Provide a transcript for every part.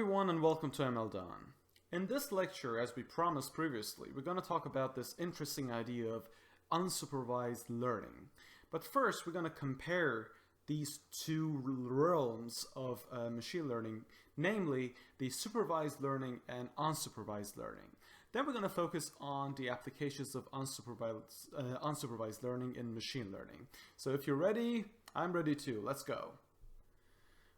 everyone and welcome to ML Done. In this lecture, as we promised previously, we're going to talk about this interesting idea of unsupervised learning. But first, we're going to compare these two realms of machine learning, namely the supervised learning and unsupervised learning. Then we're going to focus on the applications of unsupervised learning in machine learning. So if you're ready, I'm ready too. Let's go.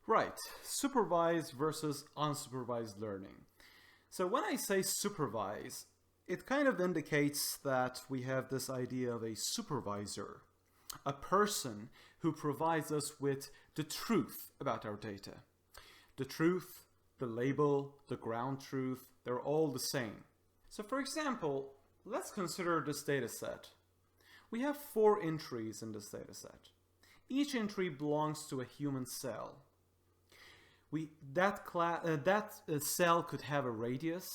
Right, supervised versus unsupervised learning. So when I say supervise, it kind of indicates that we have this idea of a supervisor, a person who provides us with the truth about our data. The truth, the label, the ground truth, they're all the same. So for example, let's consider this data set. We have 4 entries in this data set. Each entry belongs to a human cell. That cell could have a radius,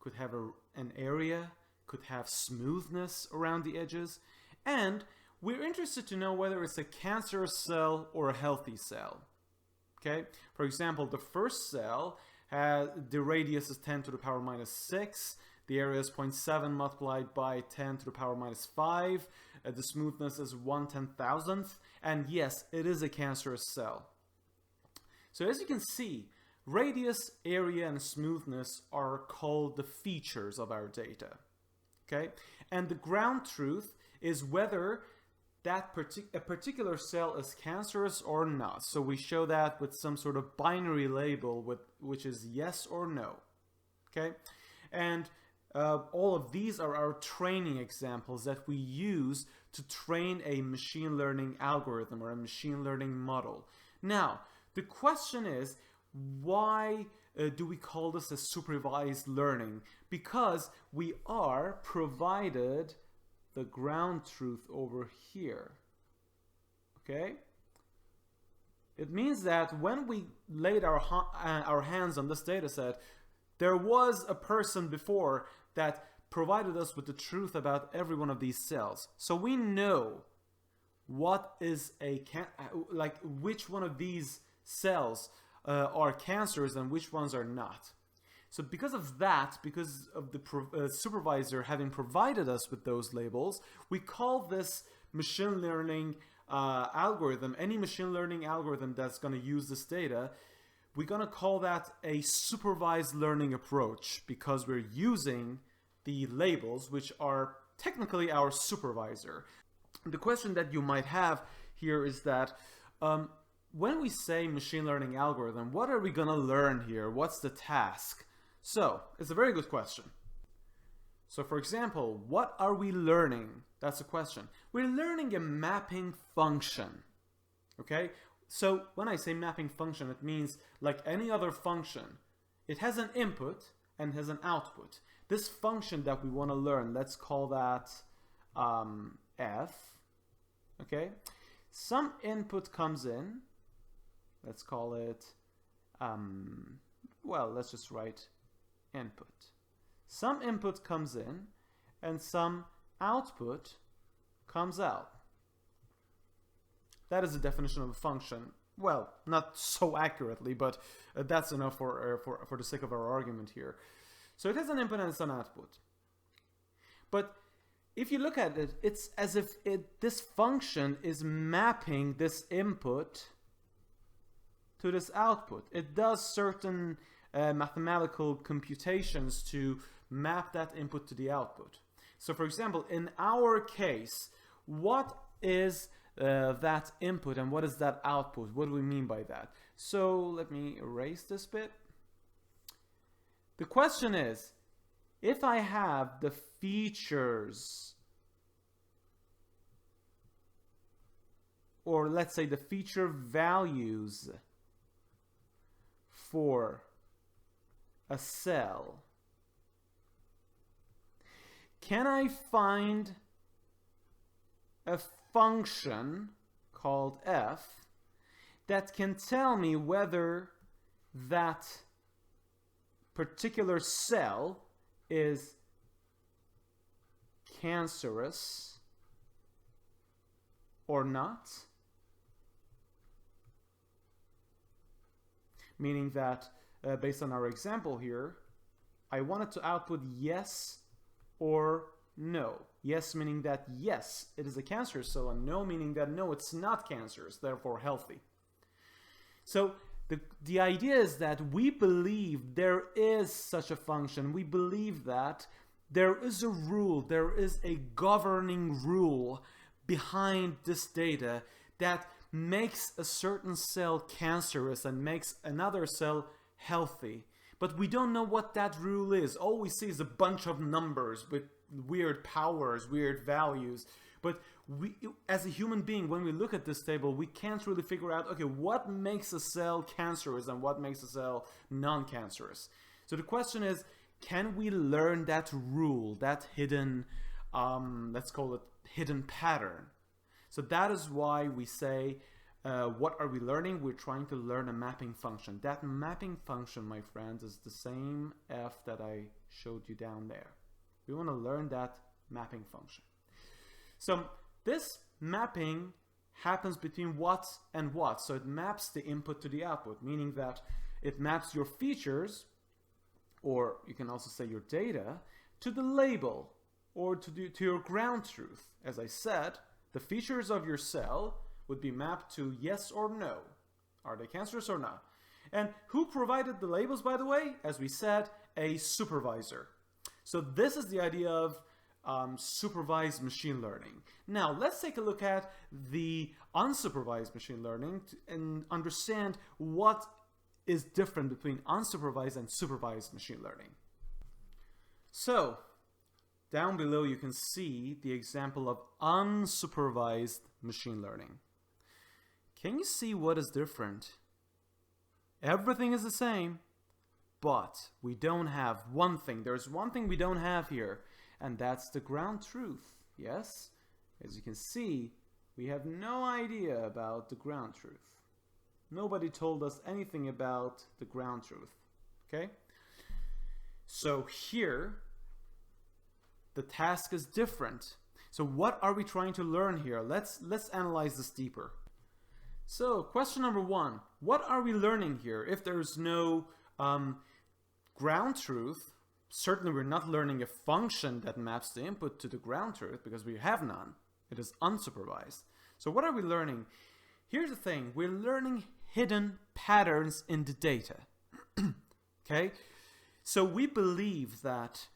could have an area, could have smoothness around the edges, and we're interested to know whether it's a cancerous cell or a healthy cell. Okay, for example, the first cell has the radius is 10 to the power minus 6, the area is 0.7 multiplied by 10 to the power minus 5, the smoothness is 1/10,000th, and yes, it is a cancerous cell. So as you can see, radius, area, and smoothness are called the features of our data. Okay, and the ground truth is whether that a particular cell is cancerous or not. So we show that with some sort of binary label, which is yes or no. Okay, and all of these are our training examples that we use to train a machine learning algorithm or a machine learning model. Now, the question is, why do we call this a supervised learning? Because we are provided the ground truth over here. Okay? It means that when we laid our hands on this data set, there was a person before that provided us with the truth about every one of these cells. So we know what is which one of these cells are cancerous and which ones are not. So because of that, because of the supervisor having provided us with those labels, we call this machine learning algorithm, any machine learning algorithm that's going to use this data, we're going to call that a supervised learning approach because we're using the labels, which are technically our supervisor. The question that you might have here is that when we say machine learning algorithm, what are we going to learn here? What's the task? So, it's a very good question. So for example, what are we learning? That's the question. We're learning a mapping function. Okay? So when I say mapping function, it means like any other function. It has an input and has an output. This function that we want to learn, let's call that f. Okay? Some input comes in. Let's call it, well, let's just write input. Some input comes in and some output comes out. That is the definition of a function. Well, not so accurately, but that's enough for the sake of our argument here. So it has an input and it's an output. But if you look at it, it's as if this function is mapping this input to this output. It does certain mathematical computations to map that input to the output. So for example, in our case, what is that input and what is that output? What do we mean by that? So let me erase this bit. The question is, if I have the features, or let's say the feature values for a cell, can I find a function called f that can tell me whether that particular cell is cancerous or not? Meaning that based on our example here, I wanted to output yes or no. Yes meaning that yes, it is a cancerous cell, and no meaning that no, it's not cancerous, therefore healthy. So the idea is that we believe there is such a function. We believe that there is a rule, there is a governing rule behind this data that makes a certain cell cancerous and makes another cell healthy. But we don't know what that rule is. All we see is a bunch of numbers with weird powers, weird values. But we, as a human being, when we look at this table, we can't really figure out, okay, what makes a cell cancerous and what makes a cell non-cancerous? So the question is, can we learn that rule, that hidden, let's call it hidden pattern? So that is why we say, what are we learning? We're trying to learn a mapping function. That mapping function, my friends, is the same f that I showed you down there. We want to learn that mapping function. So this mapping happens between what and what. So it maps the input to the output, meaning that it maps your features, or you can also say your data, to the label or to your ground truth. As I said, the features of your cell would be mapped to yes or no. Are they cancerous or not? And who provided the labels, by the way? As we said, a supervisor. So this is the idea of supervised machine learning. Now let's take a look at the unsupervised machine learning and understand what is different between unsupervised and supervised machine learning. So down below you can see the example of unsupervised machine learning. Can you see what is different? Everything is the same, but we don't have one thing. There's one thing we don't have here, and that's the ground truth. Yes? As you can see, we have no idea about the ground truth. Nobody told us anything about the ground truth. Okay? So here, the task is different. So what are we trying to learn here? Let's analyze this deeper. So question number one, what are we learning here? If there's no ground truth, certainly we're not learning a function that maps the input to the ground truth because we have none. It is unsupervised. So what are we learning? Here's the thing, we're learning hidden patterns in the data. Okay? So we believe that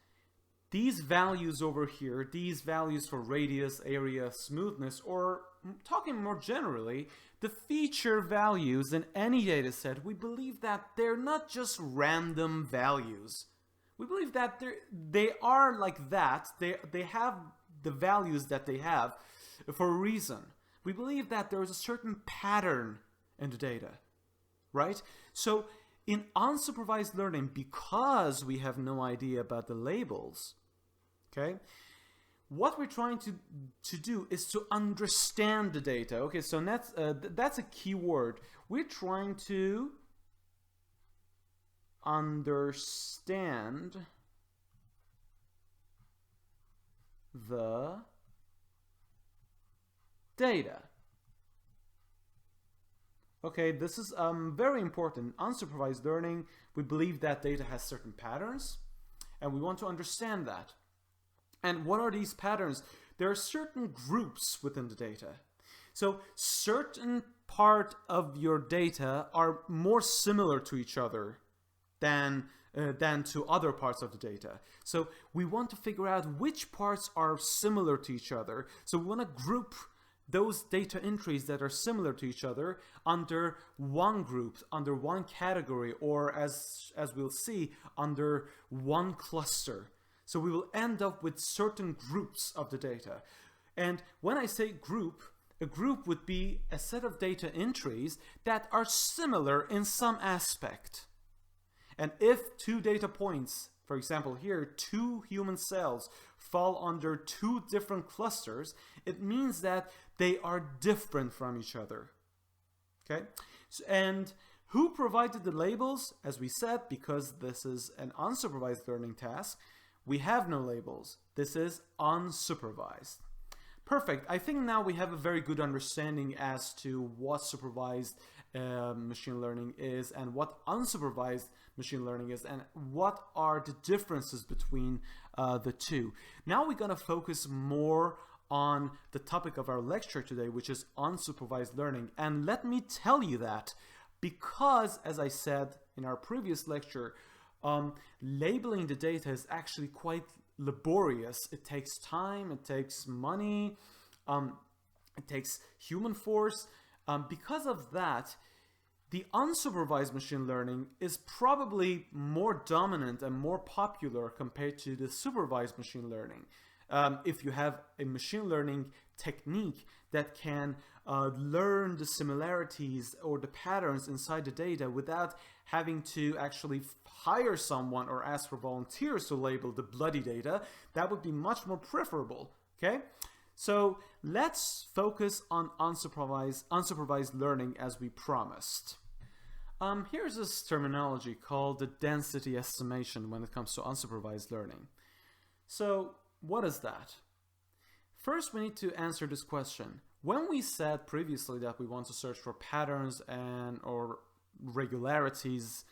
these values over here, these values for radius, area, smoothness, or talking more generally, the feature values in any data set, we believe that they're not just random values. We believe that they are like that. They have the values that they have for a reason. We believe that there is a certain pattern in the data, right? So in unsupervised learning, because we have no idea about the labels, okay, what we're trying to do is to understand the data. Okay, so that's a key word. We're trying to understand the data. Okay, this is very important. Unsupervised learning, we believe that data has certain patterns, and we want to understand that. And what are these patterns? There are certain groups within the data. So certain part of your data are more similar to each other than to other parts of the data. So we want to figure out which parts are similar to each other. So we want to group those data entries that are similar to each other under one group, under one category, or as we'll see, under one cluster. So we will end up with certain groups of the data. And when I say group, a group would be a set of data entries that are similar in some aspect. And if two data points, for example here, two human cells fall under two different clusters, it means that they are different from each other. Okay? And who provided the labels? As we said, because this is an unsupervised learning task, we have no labels. This is unsupervised. Perfect. I think now we have a very good understanding as to what supervised machine learning is and what unsupervised machine learning is and what are the differences between the two. Now we're going to focus more on the topic of our lecture today, which is unsupervised learning. And let me tell you that because, as I said in our previous lecture, labeling the data is actually quite laborious. It takes time, it takes money, it takes human force. Because of that, the unsupervised machine learning is probably more dominant and more popular compared to the supervised machine learning. If you have a machine learning technique that can learn the similarities or the patterns inside the data without having to actually hire someone or ask for volunteers to label the bloody data, that would be much more preferable. Okay, so let's focus on unsupervised learning as we promised. Here's this terminology called the density estimation when it comes to unsupervised learning. So what is that? First, we need to answer this question. When we said previously that we want to search for patterns and or regularities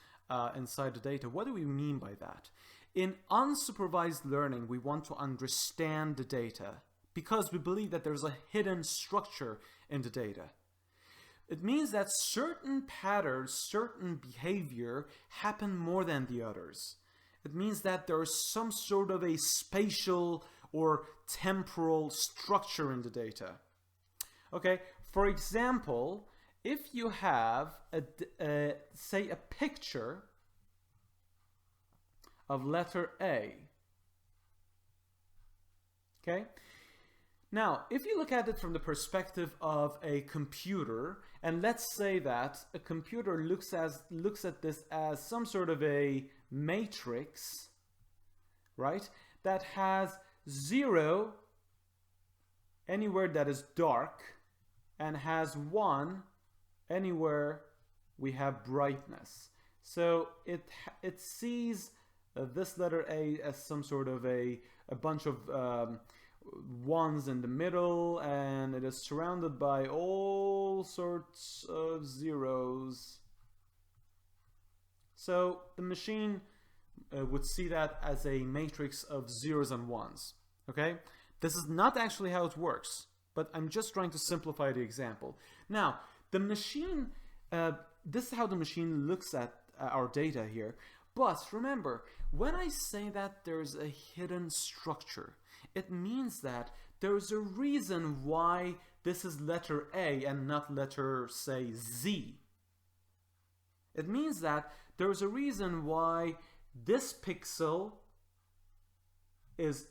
inside the data, what do we mean by that? In unsupervised learning, we want to understand the data because we believe that there's a hidden structure in the data. It means that certain patterns, certain behavior happen more than the others. It means that there's some sort of a spatial or temporal structure in the data. Okay, for example, if you have say a picture of letter A, okay? Now, if you look at it from the perspective of a computer, and let's say that a computer looks at this as some sort of a matrix, right, that has 0 anywhere that is dark and has 1 anywhere we have brightness. So it sees this letter A as some sort of a bunch of ones in the middle, and it is surrounded by all sorts of zeros. So the machine would see that as a matrix of zeros and ones. Okay, this is not actually how it works, but I'm just trying to simplify the example. Now, the machine, this is how the machine looks at our data here. But remember, when I say that there's a hidden structure, it means that there's a reason why this is letter A and not letter, say, Z. It means that there's a reason why this pixel is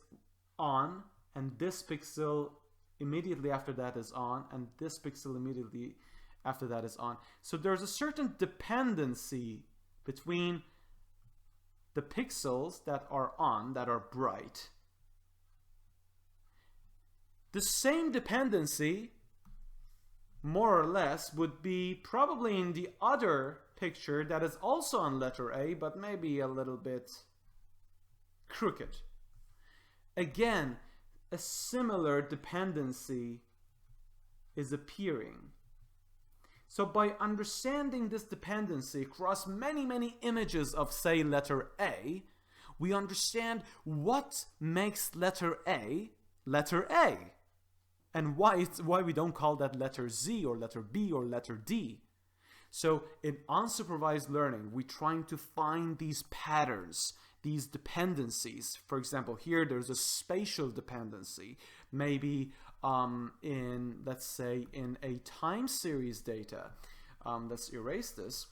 on and this pixel immediately after that is on and this pixel immediately after that is on. So there's a certain dependency between the pixels that are on, that are bright. The same dependency, more or less, would be probably in the other picture that is also on letter A, but maybe a little bit crooked. Again, a similar dependency is appearing. So by understanding this dependency across many images of, say, letter A, we understand what makes letter A, and why we don't call that letter Z or letter B or letter D. So in unsupervised learning, we're trying to find these patterns, these dependencies. For example, here there's a spatial dependency. Maybe let's say in a time series data. Let's erase this.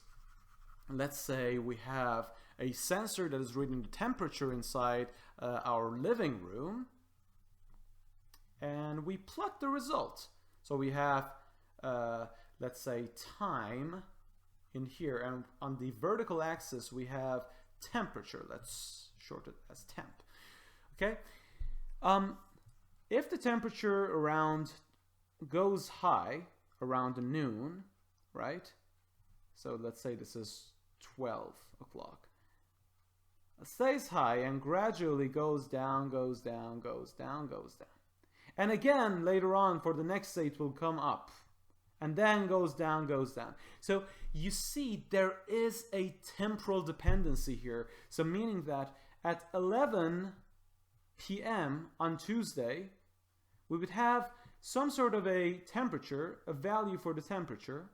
Let's say we have a sensor that is reading the temperature inside our living room, and we plot the result. So we have let's say time in here, and on the vertical axis we have temperature. Let's short it as temp. Okay. If the temperature around goes high around noon, right? So let's say this is 12 o'clock. It stays high and gradually goes down, goes down, goes down, goes down. And again, later on for the next state will come up. and then goes down, goes down. So you see there is a temporal dependency here. So meaning that at 11 p.m. on Tuesday, we would have some sort of a temperature, a value for the temperature,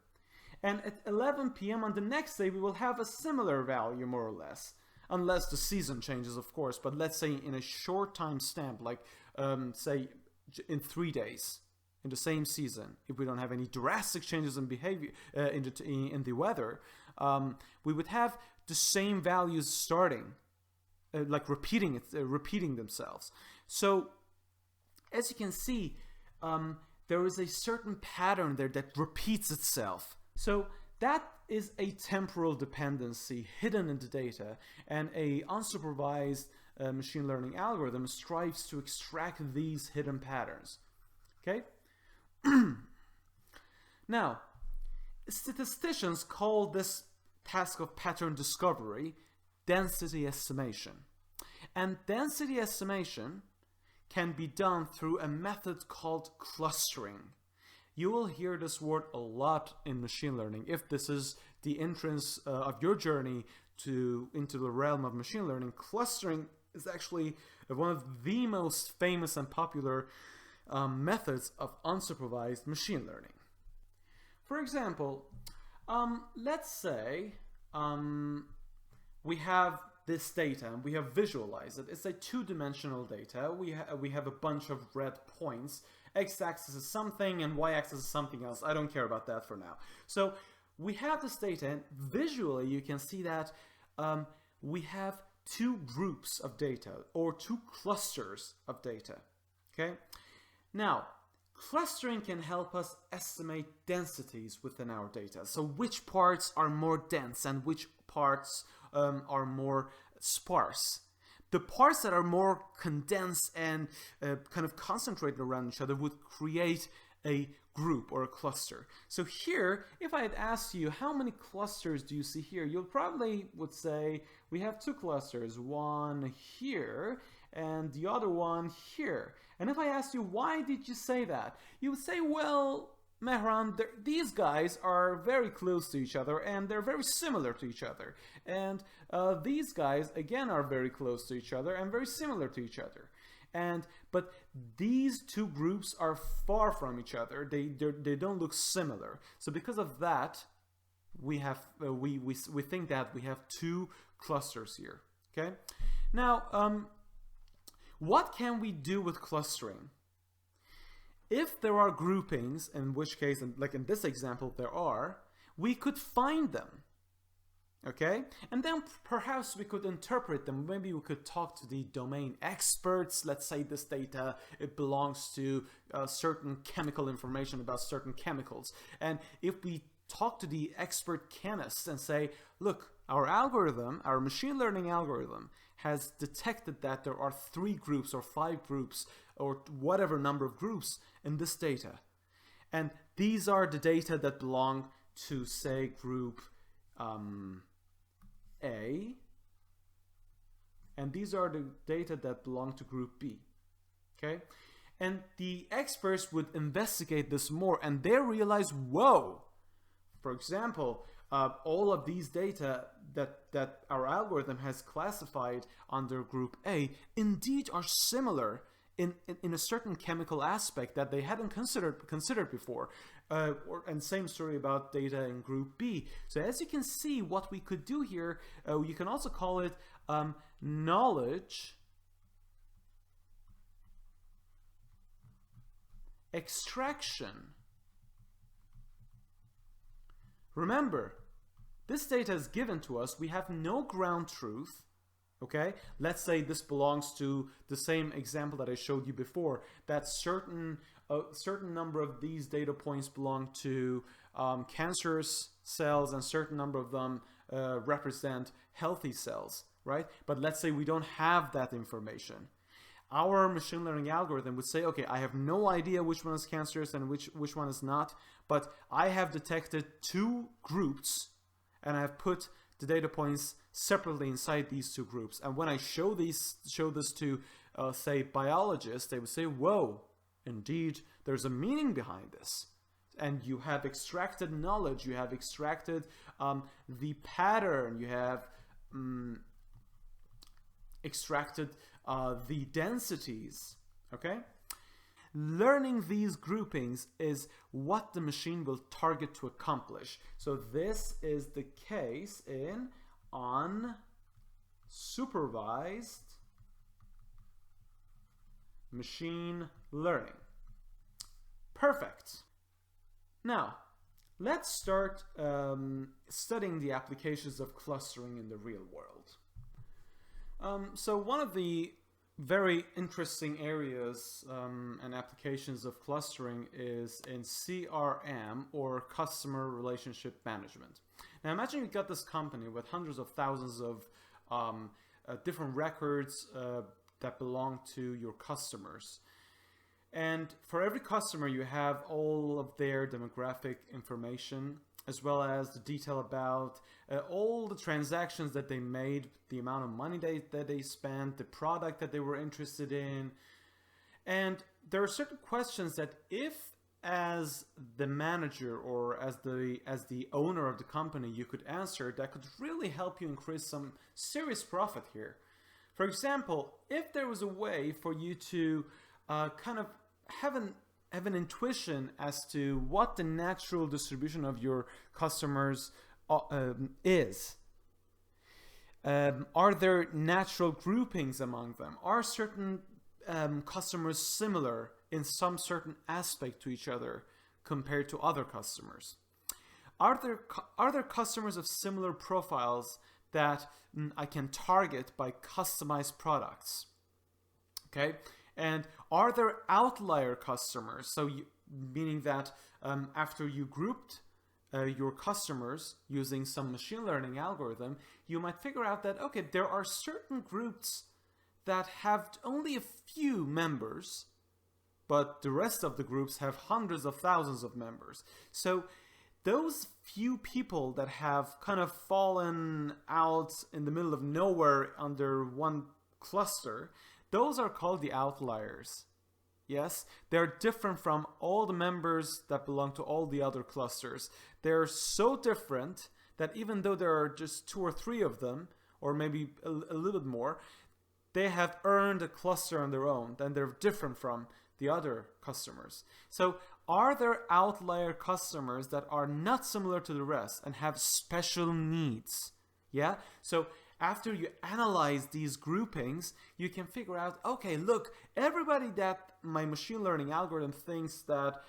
and at 11 p.m. on the next day, we will have a similar value, more or less, unless the season changes, of course, but let's say in a short time stamp, like say in 3 days, in the same season, if we don't have any drastic changes in behavior in the weather, we would have the same values starting, like repeating themselves. So as you can see, there is a certain pattern there that repeats itself. So that is a temporal dependency hidden in the data, and a unsupervised machine learning algorithm strives to extract these hidden patterns. Okay? Now, statisticians call this task of pattern discovery density estimation. And density estimation can be done through a method called clustering. You will hear this word a lot in machine learning. If this is the entrance of your journey into the realm of machine learning, clustering is actually one of the most famous and popular methods of unsupervised machine learning. For example, let's say we have this data and we have visualized it. It's a two-dimensional data. We have a bunch of red points. X-axis is something and y-axis is something else. I don't care about that for now. So we have this data, and visually you can see that we have two groups of data, or two clusters of data. Okay? Now, clustering can help us estimate densities within our data. So which parts are more dense and which parts are more sparse. The parts that are more condensed and kind of concentrated around each other would create a group or a cluster. So here, if I had asked you how many clusters do you see here, you probably would say we have two clusters, one here and the other one here. And if I asked you, why did you say that? You would say, well, Mehran, these guys are very close to each other and they're very similar to each other. And these guys, again, are very close to each other and very similar to each other. But these two groups are far from each other. They don't look similar. So because of that, we think that we have two clusters here. Okay. Now, what can we do with clustering? If there are groupings, in which case, like in this example, there are, we could find them. Okay? And then perhaps we could interpret them. Maybe we could talk to the domain experts. Let's say this data, it belongs to certain chemical information about certain chemicals. And if we talk to the expert chemists and say, look, our algorithm, our machine learning algorithm, has detected that there are 3 groups or 5 groups or whatever number of groups in this data. And these are the data that belong to, say, group A, and these are the data that belong to group B. Okay? And the experts would investigate this more, and they realize, whoa, for example, all of these data that our algorithm has classified under group A indeed are similar in a certain chemical aspect that they hadn't considered before. And same story about data in group B. So as you can see, what we could do here, you can also call it knowledge extraction. Remember, this data is given to us. We have no ground truth. Okay, let's say this belongs to the same example that I showed you before, that certain number of these data points belong to cancerous cells and certain number of them represent healthy cells, right? But let's say we don't have that information. Our machine learning algorithm would say, okay, I have no idea which one is cancerous and which one is not, but I have detected 2 groups and I have put the data points separately inside these 2 groups. And when I show this to, say, biologists, they would say, whoa, indeed, there's a meaning behind this. and you have extracted knowledge, you have extracted the pattern, you have extracted the densities, okay? Learning these groupings is what the machine will target to accomplish. So this is the case in unsupervised machine learning. Perfect. Now, let's start studying the applications of clustering in the real world. So one of the very interesting areas and applications of clustering is in CRM, or Customer Relationship Management. Now imagine you've got this company with hundreds of thousands of different records that belong to your customers. And for every customer you have all of their demographic information, as well as the detail about all the transactions that they made, the amount of money that they spent, the product that they were interested in. And there are certain questions that if, as the manager or as the owner of the company, you could answer, that could really help you increase some serious profit here. For example, if there was a way for you to kind of have an intuition as to what the natural distribution of your customers is. Are there natural groupings among them? Are certain customers similar in some certain aspect to each other compared to other customers? Are there customers of similar profiles that I can target by customized products? Okay. And are there outlier customers? So meaning that after you grouped your customers using some machine learning algorithm, you might figure out that, okay, there are certain groups that have only a few members, but the rest of the groups have hundreds of thousands of members. So those few people that have kind of fallen out in the middle of nowhere under one cluster, those are called the outliers. Yes, they're different from all the members that belong to all the other clusters. They're so different that even though there are just 2 or 3 of them, or maybe a little bit more, they have earned a cluster on their own, and they're different from the other customers. So are there outlier customers that are not similar to the rest and have special needs? Yeah, so after you analyze these groupings, you can figure out, okay, look, everybody that my machine learning algorithm thinks that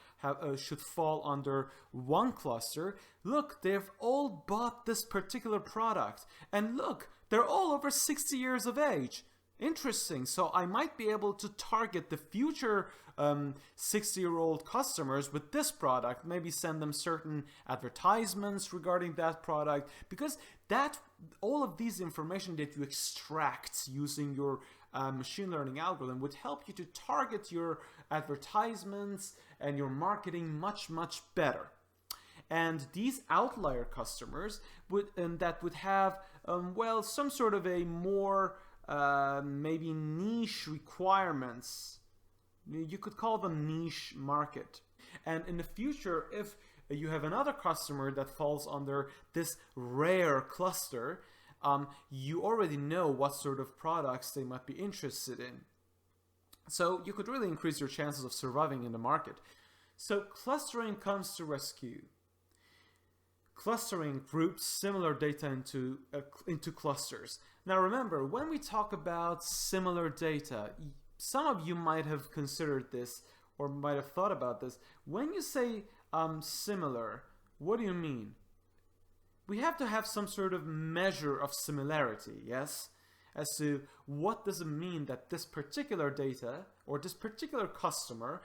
should fall under one cluster, look, they've all bought this particular product. And look, they're all over 60 years of age. Interesting. So I might be able to target the future 60-year-old customers with this product, maybe send them certain advertisements regarding that product, because that all of these information that you extract using your machine learning algorithm would help you to target your advertisements and your marketing much, much better. And these outlier customers would have well, some sort of a more maybe niche requirements. You could call them niche market. And in the future, if you have another customer that falls under this rare cluster, you already know what sort of products they might be interested in. So you could really increase your chances of surviving in the market. So clustering comes to rescue. Clustering groups similar data into clusters. Now remember, when we talk about similar data, some of you might have considered this or might have thought about this. When you say similar, what do you mean? We have to have some sort of measure of similarity, yes? As to what does it mean that this particular data or this particular customer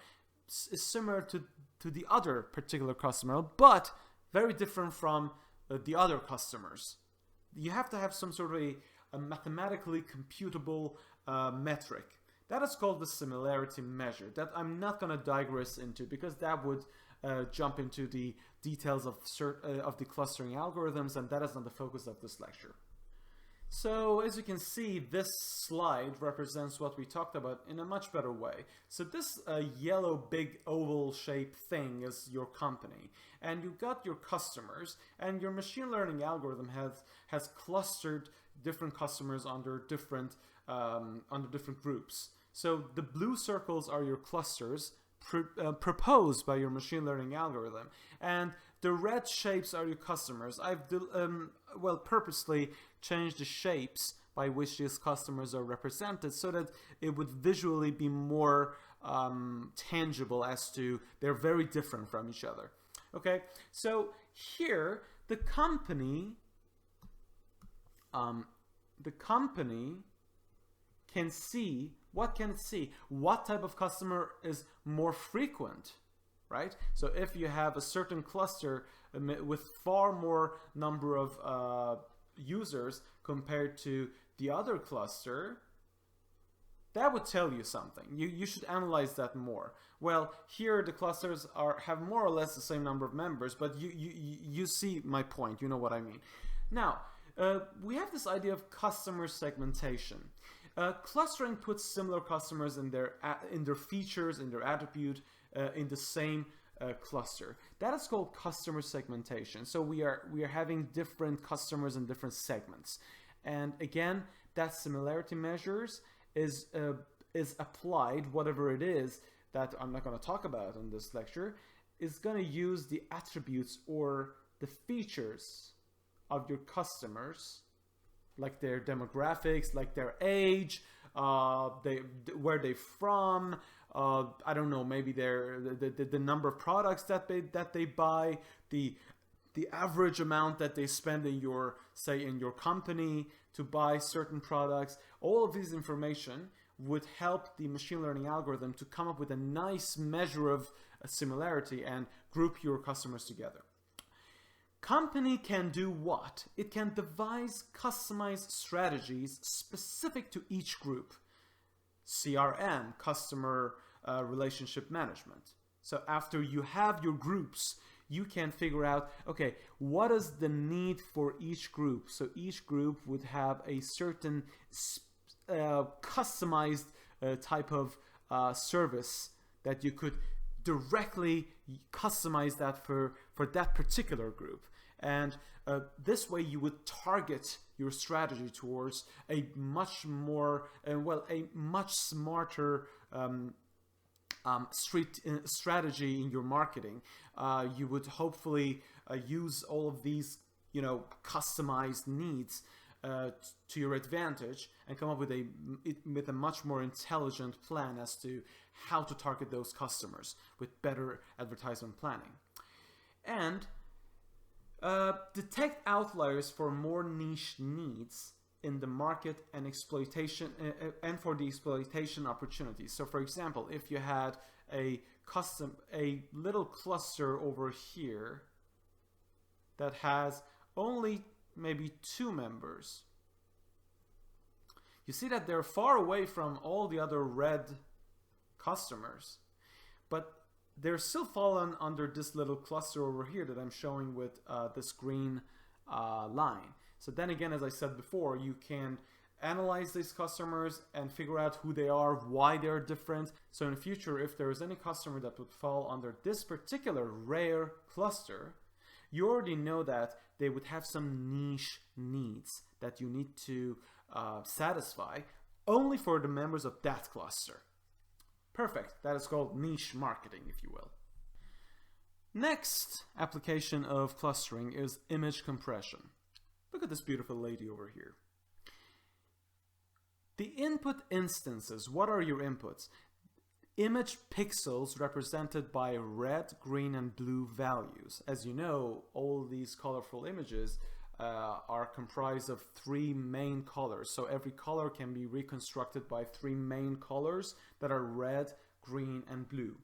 is similar to the other particular customer, but very different from the other customers. You have to have some sort of a mathematically computable metric. That is called the similarity measure, that I'm not going to digress into because that would jump into the details of the clustering algorithms, and that is not the focus of this lecture. So as you can see, this slide represents what we talked about in a much better way. So this yellow big oval shaped thing is your company, and you've got your customers, and your machine learning algorithm has clustered different customers under different groups. So the blue circles are your clusters proposed by your machine learning algorithm, and the red shapes are your customers. I've purposely changed the shapes by which these customers are represented so that it would visually be more tangible as to they're very different from each other. Okay, so here the company can see, what can it see? What type of customer is more frequent, right? So if you have a certain cluster with far more number of users compared to the other cluster, that would tell you something. You should analyze that more. Well, here the clusters have more or less the same number of members, but you see my point. You know what I mean. Now, we have this idea of customer segmentation. Clustering puts similar customers in their features, in their attribute, in the same cluster. That is called customer segmentation. So we are having different customers in different segments, and again, that similarity measures is applied, whatever it is that I'm not going to talk about in this lecture, is going to use the attributes or the features of your customers, like their demographics, like their age, where they're from, I don't know, maybe the number of products that they buy, the average amount that they spend in your company to buy certain products. All of these information would help the machine learning algorithm to come up with a nice measure of similarity and group your customers together. Company can do what? It can devise customized strategies specific to each group. CRM, customer relationship management. So after you have your groups, you can figure out, okay, what is the need for each group? So each group would have a certain customized type of service that you could directly customize that for that particular group. And this way you would target your strategy towards a much more, a much smarter strategy in your marketing. You would hopefully use all of these, customized needs to your advantage and come up with a much more intelligent plan as to how to target those customers with better advertisement planning. And detect outliers for more niche needs in the market and exploitation and for the exploitation opportunities. So for example, if you had a little cluster over here that has only maybe 2 members, you see that they're far away from all the other red customers, but they're still fallen under this little cluster over here that I'm showing with this green line. So then again, as I said before, you can analyze these customers and figure out who they are, why they're different. So in the future, if there is any customer that would fall under this particular rare cluster, you already know that they would have some niche needs that you need to satisfy only for the members of that cluster. Perfect. That is called niche marketing, if you will. Next application of clustering is image compression. Look at this beautiful lady over here. The input instances, what are your inputs? Image pixels represented by red, green, and blue values. As you know, all these colorful images are comprised of 3 main colors. So every color can be reconstructed by 3 main colors that are red, green, and blue.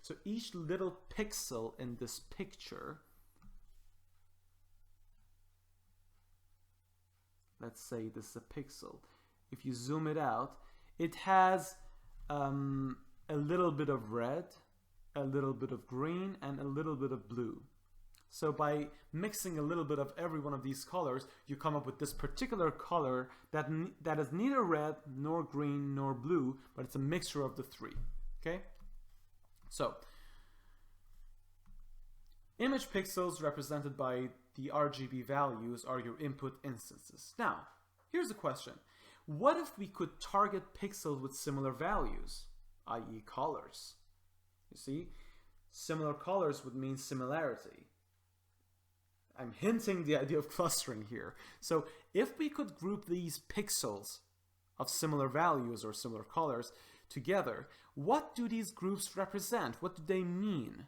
So each little pixel in this picture, let's say this is a pixel. If you zoom it out, it has a little bit of red, a little bit of green, and a little bit of blue. So by mixing a little bit of every one of these colors, you come up with this particular color that is neither red, nor green, nor blue, but it's a mixture of the three. Okay? So, image pixels represented by the RGB values are your input instances. Now, here's a question. What if we could target pixels with similar values, i.e. colors? You see, similar colors would mean similarity. I'm hinting the idea of clustering here. So if we could group these pixels of similar values or similar colors together, what do these groups represent? What do they mean?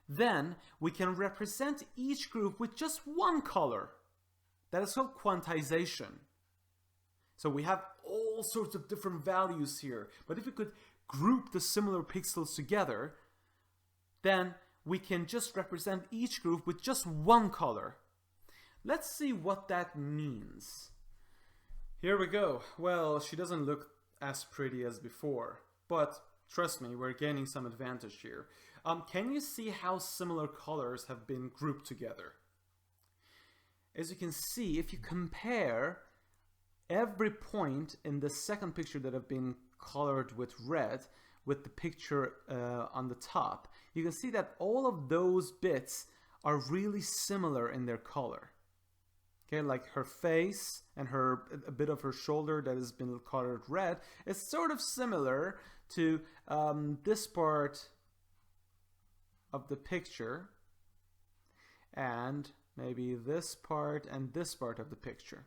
Then we can represent each group with just one color. That is called quantization. So we have all sorts of different values here. But if we could group the similar pixels together, then we can just represent each group with just one color. Let's see what that means. Here we go. Well, she doesn't look as pretty as before, but trust me, we're gaining some advantage here. Can you see how similar colors have been grouped together? As you can see, if you compare every point in the second picture that have been colored with red with the picture on the top, you can see that all of those bits are really similar in their color. Okay, like her face and a bit of her shoulder that has been colored red is sort of similar to this part of the picture, and maybe this part and this part of the picture,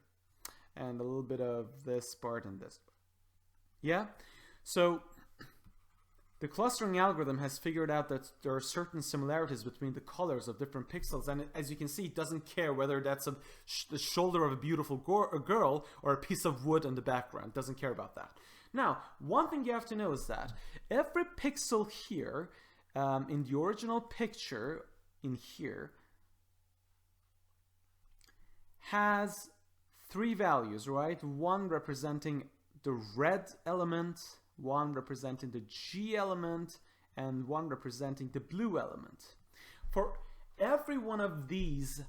and a little bit of this part and this part. Yeah? So the clustering algorithm has figured out that there are certain similarities between the colors of different pixels, and as you can see, it doesn't care whether that's the shoulder of a beautiful girl or a piece of wood in the background. It doesn't care about that. Now, one thing you have to know is that every pixel here in the original picture in here has three values, right? One representing the red element, one representing the G element, and one representing the blue element. For every one of these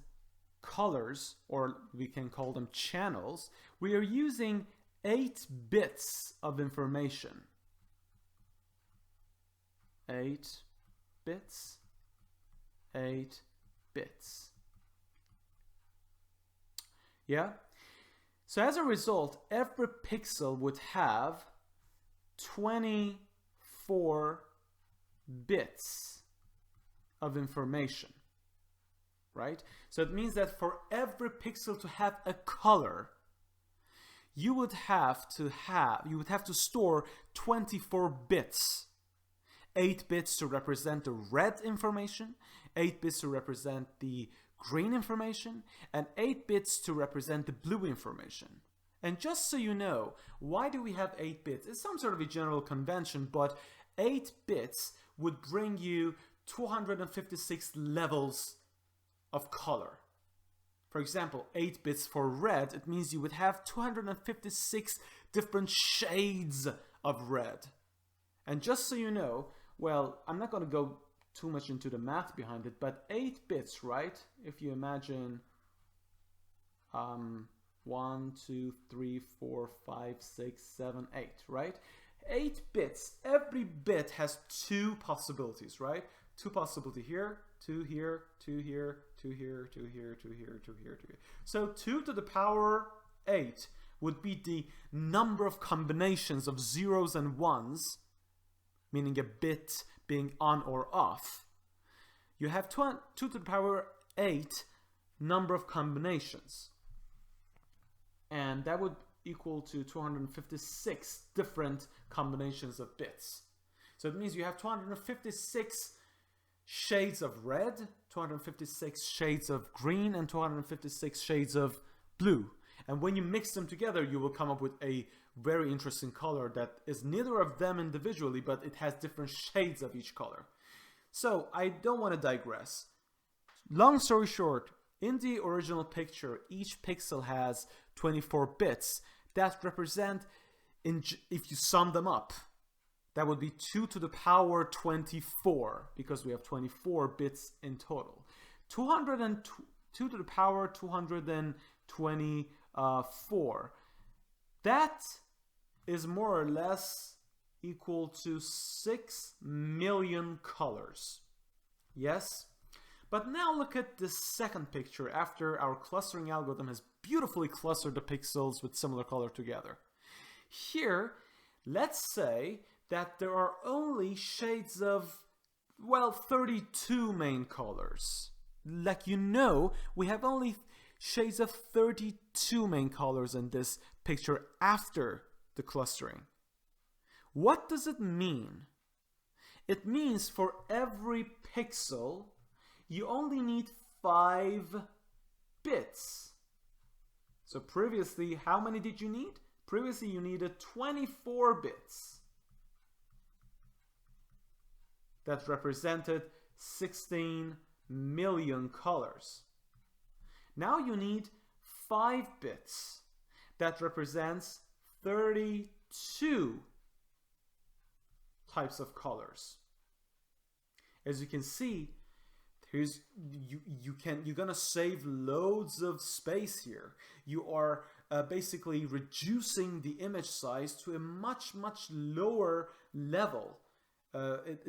colors, or we can call them channels, we are using 8 bits of information. 8 bits, 8 bits. Yeah? So as a result, every pixel would have 24 bits of information, right? So it means that for every pixel to have a color, you would have to store 24 bits. 8 bits to represent the red information, 8 bits to represent the green information, and 8 bits to represent the blue information. And just so you know, why do we have 8 bits? It's some sort of a general convention, but 8 bits would bring you 256 levels of color. For example, 8 bits for red, it means you would have 256 different shades of red. And just so you know, well, I'm not going to go too much into the math behind it, but 8 bits, right? If you imagine 1, 2, 3, 4, 5, 6, 7, 8, right? 8 bits. Every bit has 2 possibilities, right? 2 possibilities here, 2 here, 2 here, 2 here, 2 here, 2 here, 2 here, 2 here. So 2 to the power 8 would be the number of combinations of zeros and ones, meaning a bit being on or off. You have 2 to the power 8 number of combinations. And that would equal to 256 different combinations of bits. So it means you have 256 shades of red, 256 shades of green, and 256 shades of blue. And when you mix them together, you will come up with a very interesting color that is neither of them individually, but it has different shades of each color. So I don't want to digress. Long story short, in the original picture, each pixel has 24 bits that represent, if you sum them up, that would be 2 to the power 24, because we have 24 bits in total. 2 to the power 224. That is more or less equal to 6 million colors. Yes? But now look at this second picture after our clustering algorithm has beautifully clustered the pixels with similar color together. Here, let's say that there are only shades of, well, 32 main colors. Like we have only shades of 32 main colors in this picture after the clustering. What does it mean? It means for every pixel, you only need 5 bits. So previously, how many did you need? Previously, you needed 24 bits. That represented 16 million colors. Now you need 5 bits. That represents 32 types of colors. As you can see, you're gonna save loads of space here. You are basically reducing the image size to a much lower level.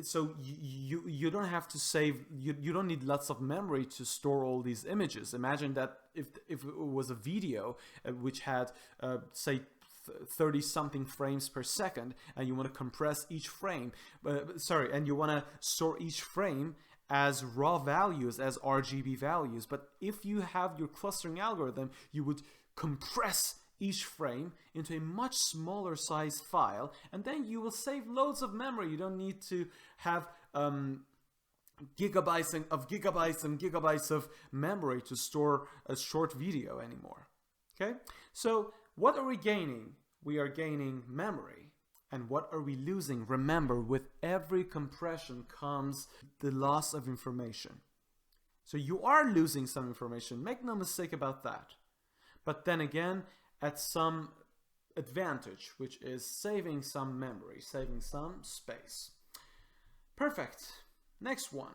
So you don't have to save, you don't need lots of memory to store all these images. Imagine that if it was a video which had say 30 something frames per second, and you want to compress each frame, and you want to store each frame as raw values, as RGB values. But if you have your clustering algorithm, you would compress each frame into a much smaller size file, and then you will save loads of memory. You don't need to have gigabytes and gigabytes of memory to store a short video anymore. Okay, so what are we gaining? We are gaining memory. And what are we losing? Remember, with every compression comes the loss of information. So you are losing some information, make no mistake about that. But then again, at some advantage, which is saving some memory, saving some space. Perfect. Next one.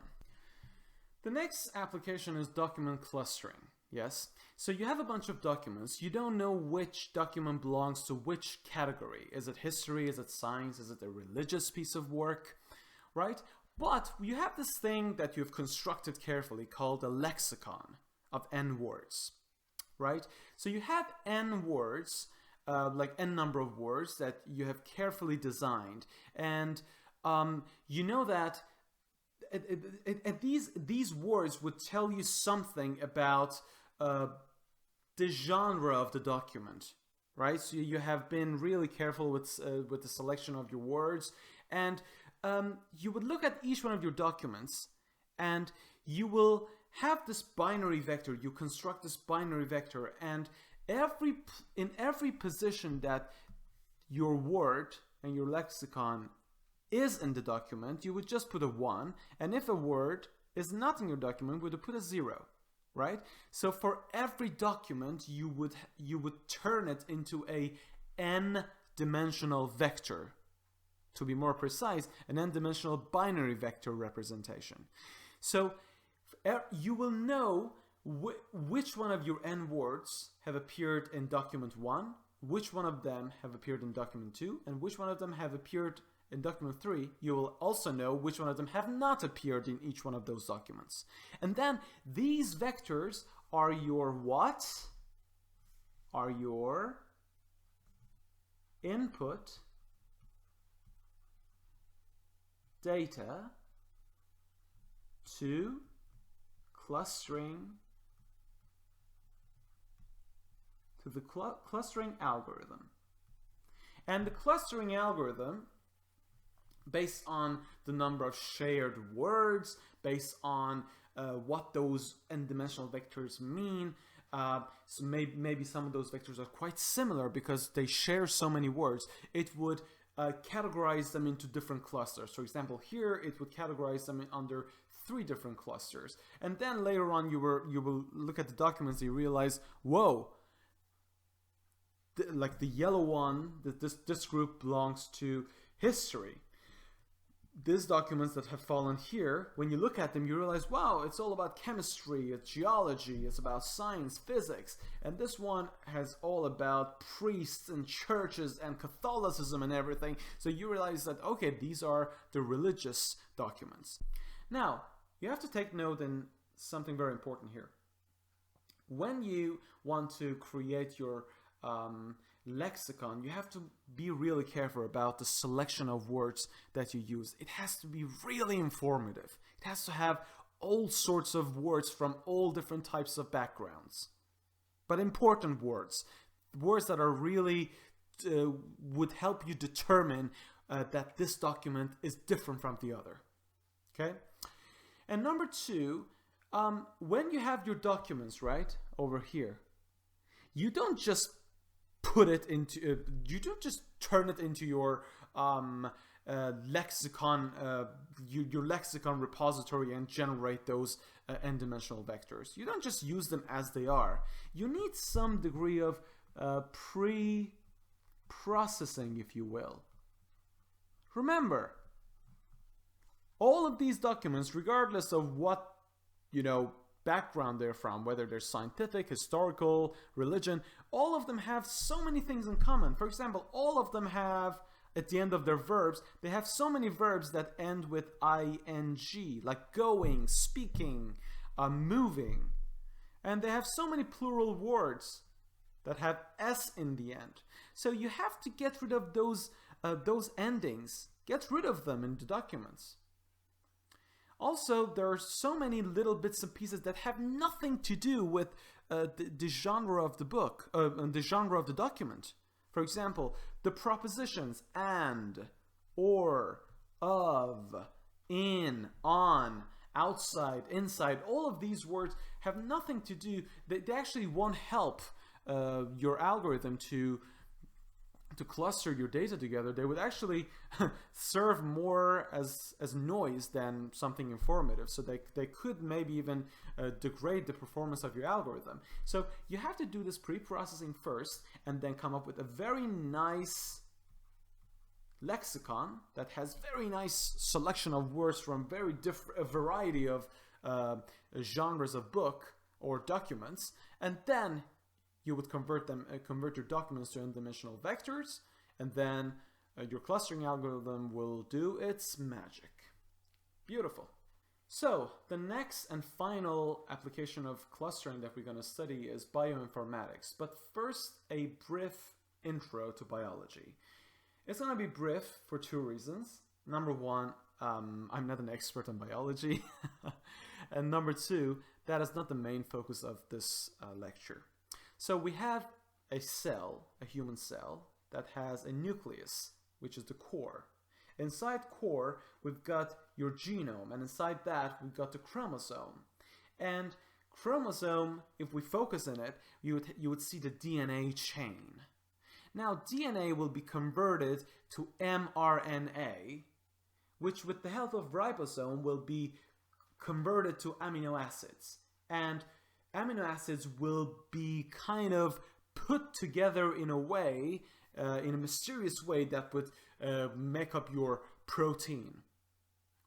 The next application is document clustering. Yes, so you have a bunch of documents. You don't know which document belongs to which category. Is it history? Is it science? Is it a religious piece of work? Right? But you have this thing that you've constructed carefully called a lexicon of n words. Right? So you have n words, like n number of words that you have carefully designed. And you know that these words would tell you something about the genre of the document, right? So you have been really careful with the selection of your words, and you would look at each one of your documents, and you will have this binary vector. You construct this binary vector, and in every position that your word and your lexicon is in the document, you would just put a 1, and if a word is not in your document, we would put a 0. Right? So for every document, you would turn it into a n-dimensional vector. To be more precise, an n-dimensional binary vector representation. So you will know which one of your n words have appeared in document 1, which one of them have appeared in document 2, and which one of them have appeared in document 3. You will also know which one of them have not appeared in each one of those documents. And then these vectors are your what? Are your input data to clustering, to the clustering algorithm. And the clustering algorithm, based on the number of shared words, based on what those n-dimensional vectors mean. So maybe some of those vectors are quite similar because they share so many words. It would categorize them into different clusters. For example, here it would categorize them under 3 different clusters. And then later on you will look at the documents and you realize, whoa, like the yellow one, this group belongs to history. these documents that have fallen here, when you look at them, you realize, wow, it's all about chemistry, it's geology, it's about science, physics, and this one has all about priests and churches and Catholicism and everything. So you realize that, okay, these are the religious documents. Now, you have to take note in something very important here. When you want to create your lexicon, you have to be really careful about the selection of words that you use. It has to be really informative. It has to have all sorts of words from all different types of backgrounds. But important words. Words that are really would help you determine that this document is different from the other. Okay? And number two, when you have your documents, right, over here, you don't just put it into, you don't just turn it into your lexicon, your lexicon repository and generate those n-dimensional vectors. You don't just use them as they are. You need some degree of pre-processing, if you will. Remember, all of these documents, regardless of what, background they're from, whether they're scientific, historical, religion, all of them have so many things in common. For example, all of them have, at the end of their verbs, they have so many verbs that end with ing, like going, speaking, moving. And they have so many plural words that have s in the end. So you have to get rid of those endings. Get rid of them in the documents. Also, there are so many little bits and pieces that have nothing to do with the genre of the book, the genre of the document. For example, the prepositions and, or, of, in, on, outside, inside, all of these words have nothing to do, they actually won't help your algorithm to cluster your data together. They would actually serve more as noise than something informative. So they could maybe even degrade the performance of your algorithm. So you have to do this pre-processing first and then come up with a very nice lexicon that has very nice selection of words from a variety of genres of book or documents, and then you would convert your documents to n-dimensional vectors, and then your clustering algorithm will do its magic. Beautiful. So the next and final application of clustering that we're going to study is bioinformatics. But first, a brief intro to biology. It's going to be brief for two reasons. Number one, I'm not an expert in biology. And number two, that is not the main focus of this lecture. So we have a cell, a human cell, that has a nucleus, which is the core. Inside core, we've got your genome, and inside that, we've got the chromosome. And chromosome, if we focus on it, you would see the DNA chain. Now, DNA will be converted to mRNA, which with the help of ribosome will be converted to amino acids. And amino acids will be kind of put together in a way, in a mysterious way that would make up your protein,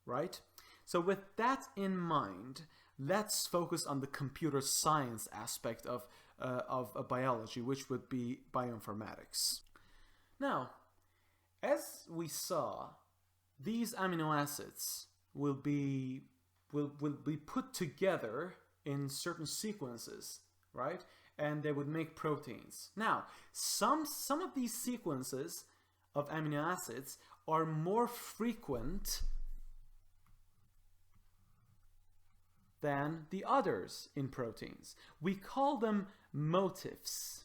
right? So with that in mind, let's focus on the computer science aspect of biology, which would be bioinformatics. Now, as we saw, these amino acids will be put together in certain sequences, right? And they would make proteins. Now, some of these sequences of amino acids are more frequent than the others in proteins. We call them motifs.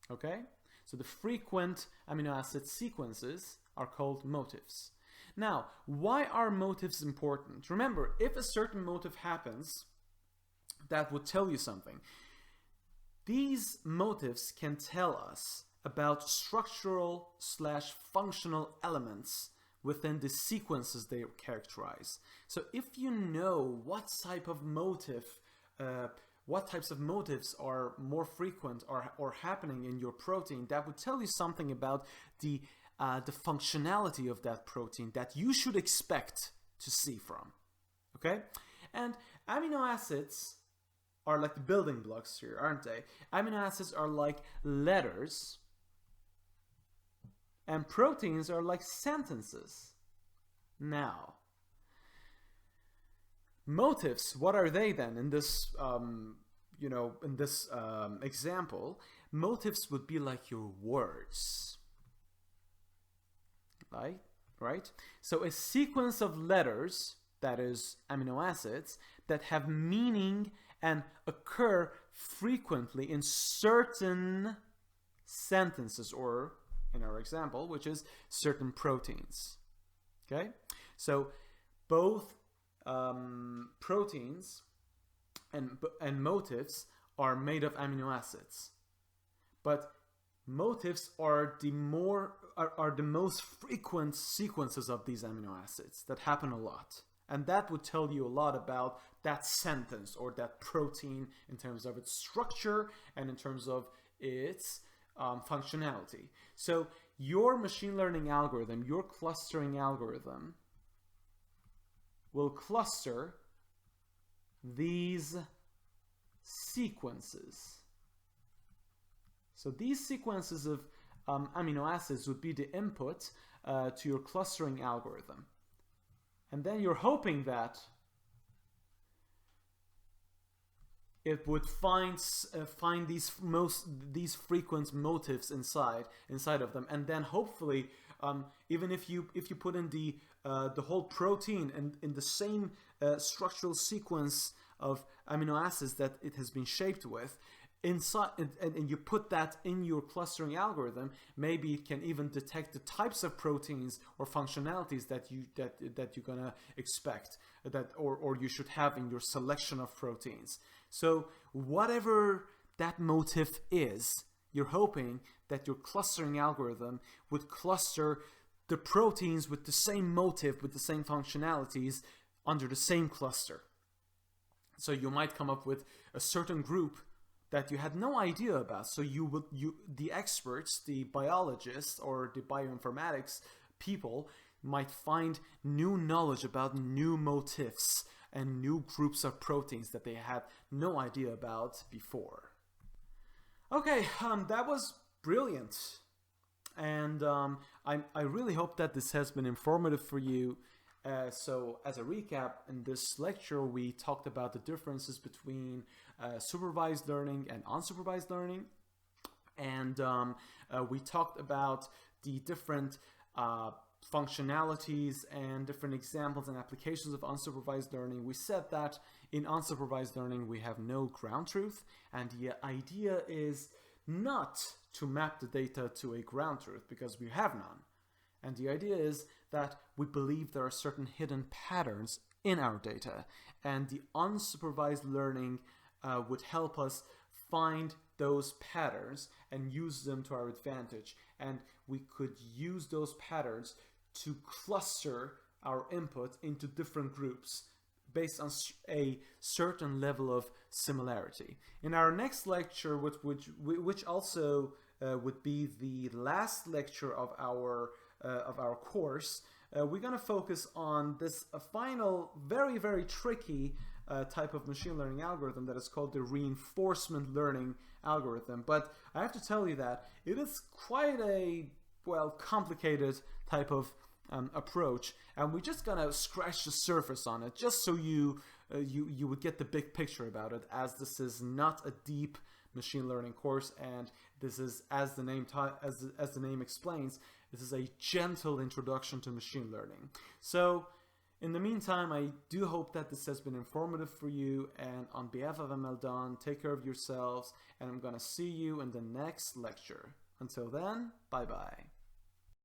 Okay? So the frequent amino acid sequences are called motifs. Now, why are motifs important? Remember, if a certain motif happens, that would tell you something. These motifs can tell us about structural/functional elements within the sequences they characterize. So if you know what type of motif, what types of motifs are more frequent or happening in your protein, that would tell you something about the the functionality of that protein that you should expect to see from. Okay? And amino acids are like the building blocks here, aren't they? Amino acids are like letters, and proteins are like sentences. Now, motifs, what are they then in this, example? Motifs would be like your words, right? So a sequence of letters, that is amino acids, that have meaning and occur frequently in certain sentences, or in our example, which is certain proteins. Okay, so both proteins and motifs are made of amino acids, but motifs are the most frequent sequences of these amino acids that happen a lot, and that would tell you a lot about that sentence or that protein in terms of its structure and in terms of its functionality. So your machine learning algorithm, your clustering algorithm, will cluster these sequences. So these sequences of amino acids would be the input to your clustering algorithm. And then you're hoping that it would find these frequent motifs inside of them, and then hopefully, even if you put in the whole protein and in the same structural sequence of amino acids that it has been shaped with, inside, and you put that in your clustering algorithm, maybe it can even detect the types of proteins or functionalities that you're gonna expect, or you should have in your selection of proteins. So whatever that motif is, you're hoping that your clustering algorithm would cluster the proteins with the same motif, with the same functionalities under the same cluster. So you might come up with a certain group that you had no idea about. So the experts, the biologists or the bioinformatics people might find new knowledge about new motifs and new groups of proteins that they had no idea about before. Okay, that was brilliant. And I really hope that this has been informative for you. So as a recap, in this lecture, we talked about the differences between supervised learning and unsupervised learning. And we talked about the different functionalities and different examples and applications of unsupervised learning. We said that in unsupervised learning we have no ground truth, and the idea is not to map the data to a ground truth, because we have none. And the idea is that we believe there are certain hidden patterns in our data, and the unsupervised learning would help us find those patterns and use them to our advantage. And we could use those patterns to cluster our input into different groups based on a certain level of similarity. In our next lecture, which also would be the last lecture of our course, we're going to focus on this final, very, very tricky type of machine learning algorithm that is called the reinforcement learning algorithm. But I have to tell you that it is quite a, complicated type of approach, and we're just gonna scratch the surface on it, just so you would get the big picture about it, as this is not a deep machine learning course, and this is, as the name explains, this is a gentle introduction to machine learning. So in the meantime, I do hope that this has been informative for you, and on behalf of ML take care of yourselves, and I'm gonna see you in the next lecture. Until then, bye bye.